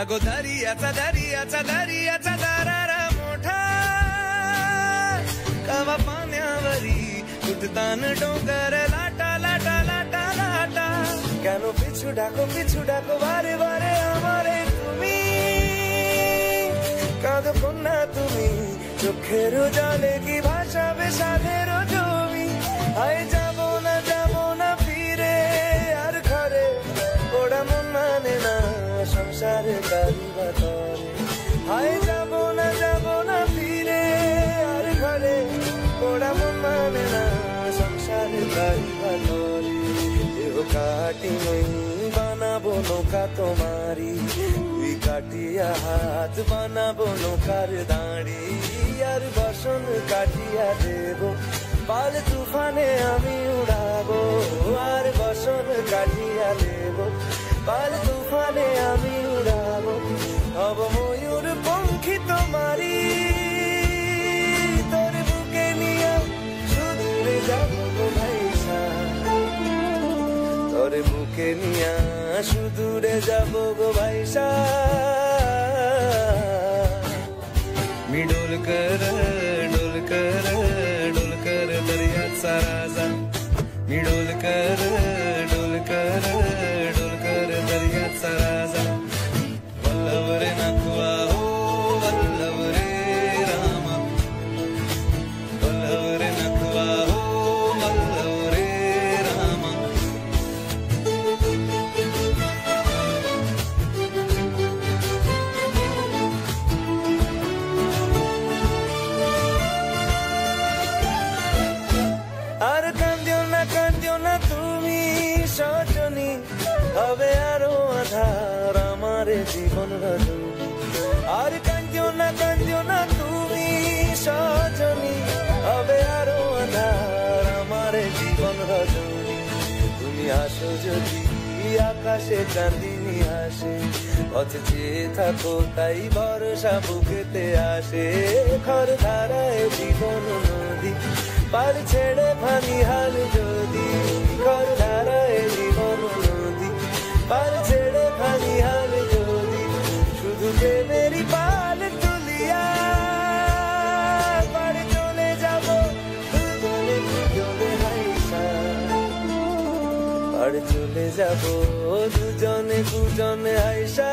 गो दर्याचा दर्याचा दर्याचा दरारा मोठा कवा पाण्यावरी उठतान डोंगर लाटा लाटा लाटा लाटा কেন পিছু ডাকো বারে বারে আমারে তুমি কাঁদো কন্যা তুমি চোখের জলে কি ভাসাবে সাধের জমি আয় যাব না ফিরে আর ঘরে ওরা মন মানে না সংসারে কারিবা করে আয় যাব না ফিরে আর ঘরে ওরা মন মানে না সংসারে কারিবা করে কাটি নই বানাবো নৌকা তোমারি তুই কাটিয়া হাত বানাবো নৌকার দাঁড়ি আর বসন কাটিয়া দেব পাল তুফানে আমি উড়াবো আর বসন কাটিয়া দেব পাল তুফানে আমি উড়াবো হব ময়ূর পঙ্খী তোমারি তোর বুকে নিয়ে সুদূরে যাবো ভাইসা তোর বুকে নিয়া সুদূরে যাব গো ভাইসা मी डोलकर दर्याचा राजा मी डोलकर दर्याचा राजा वल्लभ रे नखवा हो वल्लभ रे रामा वल्लभ रे नखवा हो वल्लभ रे रामा আর কান্দিও না তুমি সজনী হবে আরো আধার আমার জীবন রজনী আর কান্দিও না তুমি সজনী হবে আরো আধার আমার জীবন রজনী তুমি আসো যদি আকাশে চাঁদিনী আসে পথ চেয়ে থাকো তাই ভরসা বুকেতে আসে খর ধারায় জীবন নদী পার ছেড়ে ভানি হাল যদি ঘর ধারায় জীবন নদী পার ছেড়ে ভানি হাল যদি শুধু যে মেরি পাল তুলিয়া পারে চলে যাব দুজনে হাইসা পারে চলে যাব দুজনে হাইসা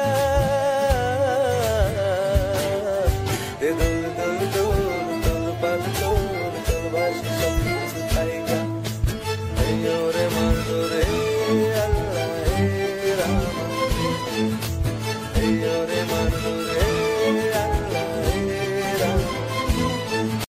দোল পাল তোর বাসি সব কিছু তাইগা রে মারো রে আল্লাহ রে রাম রে